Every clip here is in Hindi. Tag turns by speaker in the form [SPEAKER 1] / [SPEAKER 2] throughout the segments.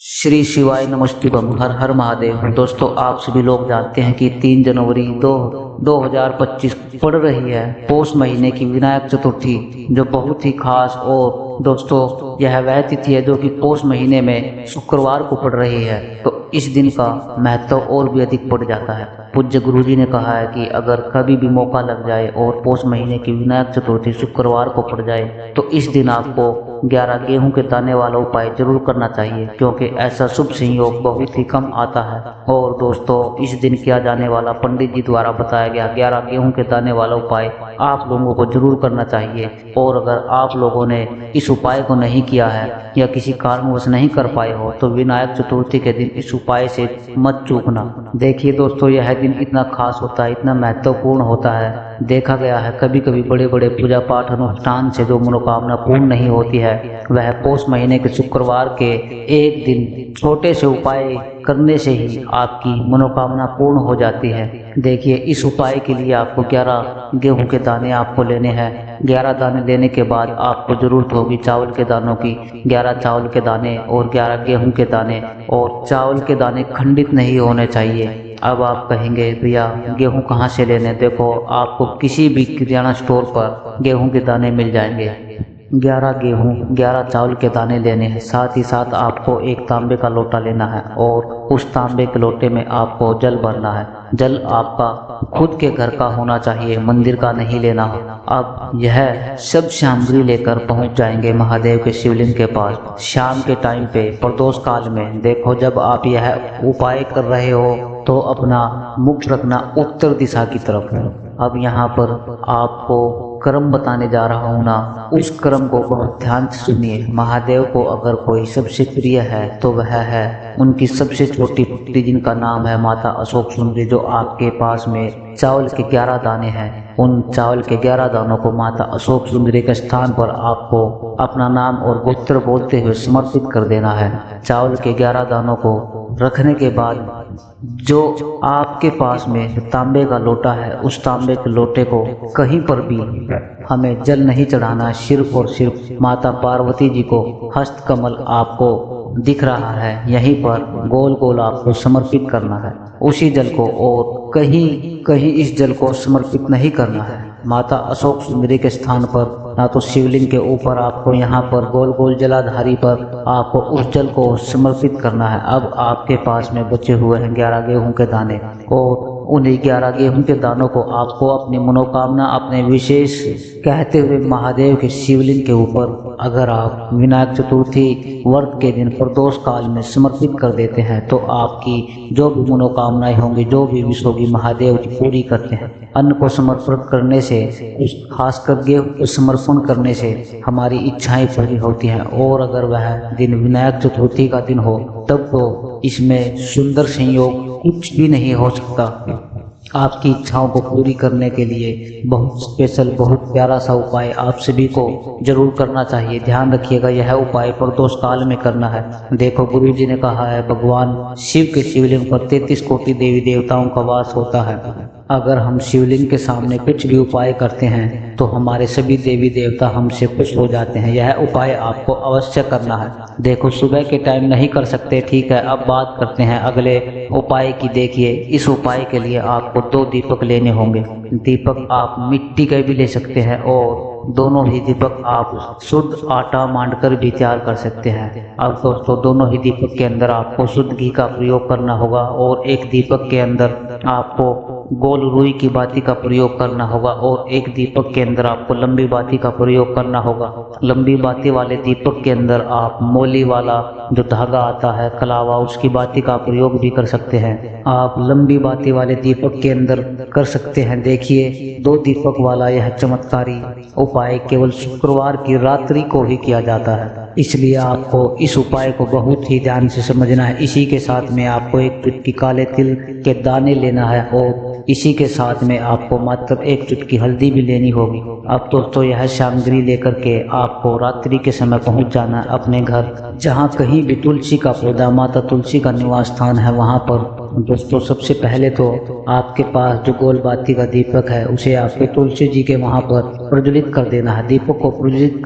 [SPEAKER 1] श्री शिवाय नमस्तुभम। हर हर महादेव। दोस्तों, आप सभी लोग जानते हैं कि 3 जनवरी 2025 पड़ रही है पौष महीने की विनायक चतुर्थी, जो बहुत ही खास और दोस्तों यह वह तिथि है जो कि पौष महीने में शुक्रवार को पड़ रही है। तो इस दिन का महत्व और भी अधिक बढ़ जाता है। पूज्य गुरुजी ने कहा है कि अगर कभी भी मौका लग जाए और पौष महीने की विनायक चतुर्थी शुक्रवार को पड़ जाए तो इस दिन आपको 11 गेहूं के दाने वाला उपाय जरूर करना चाहिए, क्योंकि ऐसा शुभ संयोग बहुत ही कम आता है। और दोस्तों, इस दिन किया जाने वाला पंडित जी द्वारा बताया गया 11 गेहूं के दाने वाला उपाय आप लोगों को जरूर करना चाहिए। और अगर आप लोगों ने इस उपाय को नहीं किया है या किसी कारणवश नहीं कर पाए हो तो विनायक चतुर्थी के दिन इस उपाय से मत चूकना। देखिए दोस्तों, यह दिन इतना खास होता है, इतना महत्वपूर्ण होता है। देखा गया है कभी कभी बड़े बड़े पूजा पाठ अनुष्ठान से जो मनोकामना पूर्ण नहीं होती है, वह पौष महीने के शुक्रवार के एक दिन छोटे से उपाय करने से ही आपकी मनोकामना पूर्ण हो जाती है। देखिए, इस उपाय के लिए आपको 11 गेहूं के दाने आपको लेने हैं। 11 दाने लेने के बाद आपको जरूरत होगी चावल के दानों की। 11 चावल के दाने और 11 गेहूं के दाने। और चावल के दाने खंडित नहीं होने चाहिए। अब आप कहेंगे भैया गेहूं कहाँ से लेने? देखो, आपको किसी भी किराना स्टोर पर गेहूं के दाने मिल जाएंगे। 11 गेहूं 11 चावल के दाने लेने हैं। साथ ही साथ आपको एक तांबे का लोटा लेना है और उस तांबे के लोटे में आपको जल भरना है। जल आपका खुद के घर का होना चाहिए, मंदिर का नहीं लेना हो। अब यह सब सामग्री लेकर पहुंच जाएंगे महादेव के शिवलिंग के पास शाम के टाइम पे प्रदोष काल में। देखो, जब आप यह उपाय कर रहे हो तो अपना मुख रखना उत्तर दिशा की तरफ है। अब यहाँ पर आपको कर्म बताने जा रहा हूँ ना, उस कर्म को बहुत ध्यान से सुनिए। महादेव को अगर कोई सबसे प्रिय है तो वह है उनकी सबसे छोटी पुत्री, जिनका नाम है माता अशोक सुंदरी, जो आपके पास में चावल के 11 दाने हैं। उन चावल के 11 दानों को माता अशोक सुंदरी के स्थान पर आपको अपना नाम और गोत्र बोलते हुए समर्पित कर देना है। चावल के 11 दानों को रखने के बाद जो आपके पास में तांबे का लोटा है, उस तांबे के लोटे को कहीं पर भी हमें जल नहीं चढ़ाना है। सिर्फ और सिर्फ माता पार्वती जी को हस्त कमल आपको दिख रहा है, यहीं पर गोल गोल आपको समर्पित करना है उसी जल को। और कहीं कहीं इस जल को समर्पित नहीं करना है। माता अशोक सुंदरी के स्थान पर ना तो शिवलिंग के ऊपर आपको यहाँ पर गोल गोल जलाधारी पर आपको उस जल को समर्पित करना है। अब आपके पास में बचे हुए हैं 11 गेहूं के दाने, और उन्हीं 11 गेहूं के दानों को आपको अपनी मनोकामना अपने विशेष कहते हुए महादेव के शिवलिंग के ऊपर अगर आप विनायक चतुर्थी व्रत के दिन प्रदोष काल में समर्पित कर देते हैं तो आपकी जो भी मनोकामनाएं होंगी, जो भी विश होगी, महादेव जी पूरी करते हैं। अन्न को समर्पण करने से, खासकर गेहूं को समर्पण करने से हमारी इच्छाएं पूरी होती हैं। और अगर वह दिन विनायक चतुर्थी का दिन हो तब तो इसमें सुंदर संयोग कुछ भी नहीं हो सकता। आपकी इच्छाओं को पूरी करने के लिए बहुत स्पेशल, बहुत प्यारा सा उपाय आप सभी को जरूर करना चाहिए। ध्यान रखिएगा, यह उपाय प्रदोष काल में करना है। देखो, गुरु जी ने कहा है भगवान शिव के शिवलिंग पर 33 कोटि देवी देवताओं का वास होता है। अगर हम शिवलिंग के सामने कुछ भी उपाय करते हैं तो हमारे सभी देवी देवता हमसे खुश हो जाते हैं। यह उपाय आपको अवश्य करना है। देखो, सुबह के टाइम नहीं कर सकते, ठीक है। अब बात करते हैं अगले उपाय की। देखिए, इस उपाय के लिए आपको 2 दीपक लेने होंगे। दीपक आप मिट्टी के भी ले सकते हैं और दोनों ही दीपक आप शुद्ध आटा मांडकर भी तैयार कर सकते हैं। अब दोस्तों, दोनों ही दीपक के अंदर आपको शुद्ध घी का प्रयोग करना होगा और एक दीपक के अंदर आपको गोल रुई की बाती का प्रयोग करना होगा और एक दीपक के अंदर आपको लंबी बाती का प्रयोग करना होगा। लंबी बाती वाले दीपक के अंदर आप मोली वाला जो धागा आता है कलावा, उसकी बाती का प्रयोग भी कर सकते हैं। आप लंबी बाती वाले दीपक के अंदर कर सकते हैं। देखिए, 2 दीपक वाला यह चमत्कारी उपाय केवल शुक्रवार की रात्रि को ही किया जाता है, इसलिए आपको इस उपाय को बहुत ही ध्यान से समझना है। इसी के साथ में आपको एक चुटकी काले तिल के दाने लेना है और इसी के साथ में आपको मात्र 1 चुटकी हल्दी भी लेनी होगी। अब दोस्तों, यह सामग्री लेकर के आपको रात्रि के समय पहुंच जाना है अपने घर। जहां कहीं भी तुलसी का पौधा, माता तुलसी का निवास स्थान है, वहां पर दोस्तों सबसे पहले तो आपके पास जो गोल बाती का दीपक है उसे आपके तुलसी जी के वहां पर प्रज्वलित कर देना है। दीपक को प्रज्वलित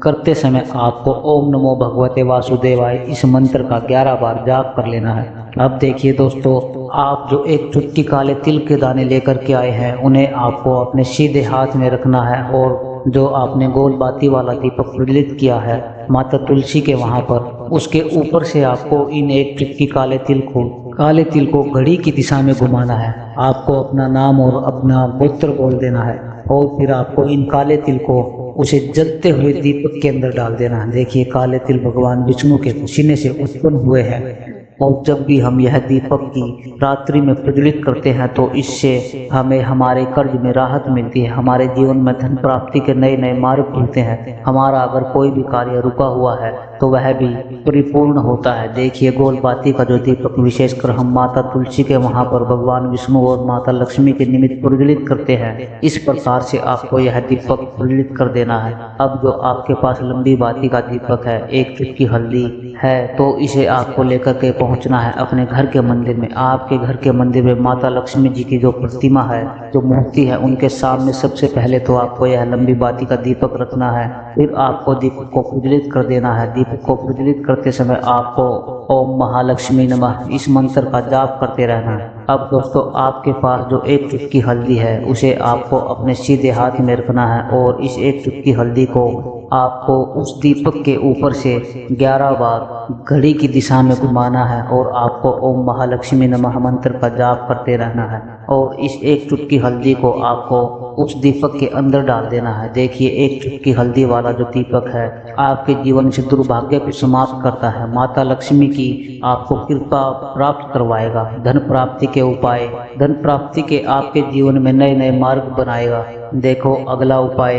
[SPEAKER 1] करते समय आपको ओम नमो भगवते वासुदेवाय इस मंत्र का 11 बार जाप कर लेना है। अब देखिए दोस्तों, आप जो एक चुटकी काले तिल के दाने लेकर के आए हैं उन्हें आपको अपने सीधे हाथ में रखना है और जो आपने गोल बाती वाला दीपक प्रज्वलित किया है माता तुलसी के वहां पर, उसके ऊपर से आपको इन एक चुटकी काले तिल को घड़ी की दिशा में घुमाना है। आपको अपना नाम और अपना गोत्र बोल देना है और फिर आपको इन काले तिल को उसे जलते हुए दीपक के अंदर डाल देना है। देखिए काले तिल भगवान विष्णु के सीने से उत्पन्न हुए हैं और जब भी हम यह दीपक की रात्रि में प्रज्वलित करते हैं तो इससे हमें हमारे कर्ज में राहत मिलती है, हमारे जीवन में धन प्राप्ति के नए नए मार्ग खुलते हैं। हमारा अगर कोई भी कार्य रुका हुआ है तो वह भी परिपूर्ण होता है। देखिए गोल बाती का जो दीपक विशेषकर हम माता तुलसी के वहां पर भगवान विष्णु और माता लक्ष्मी के निमित्त प्रज्वलित करते हैं। इस प्रकार से आपको यह दीपक प्रज्वलित कर देना है। अब जो आपके पास लंबी बाती का दीपक है, एक चुटकी हल्दी है, तो इसे आपको लेकर के पहुंचना है अपने घर के मंदिर में। आपके घर के मंदिर में माता लक्ष्मी जी की जो प्रतिमा है, जो मूर्ति है, उनके सामने सबसे पहले तो आपको यह लंबी बाती का दीपक रखना है। फिर आपको दीपक को प्रज्वलित कर देना है। दीपक को प्रज्वलित करते समय आपको ओम महालक्ष्मी नमः इस मंत्र का जाप करते रहना है। अब दोस्तों आपके पास जो एक चुटकी हल्दी है उसे आपको अपने सीधे हाथ में रखना है और इस एक चुटकी हल्दी को आपको उस दीपक के ऊपर से 11 बार घड़ी की दिशा में घुमाना है और आपको ओम महालक्ष्मी नमः मंत्र का जाप करते रहना है और इस एक चुटकी हल्दी को आपको उस दीपक के अंदर डाल देना है। देखिए एक चुटकी हल्दी वाला जो दीपक है आपके जीवन से दुर्भाग्य को समाप्त करता है। माता लक्ष्मी की आपको कृपा प्राप्त करवाएगा। धन प्राप्ति के उपाय, धन प्राप्ति के आपके जीवन में नए नए मार्ग बनाएगा। देखो अगला उपाय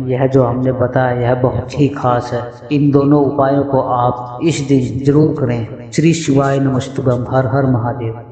[SPEAKER 1] यह जो हमने बताया यह बहुत ही खास है। इन दोनों उपायों को आप इस दिन जरूर करें। श्री शिवाय नमस्तुभ्यं। हर हर महादेव।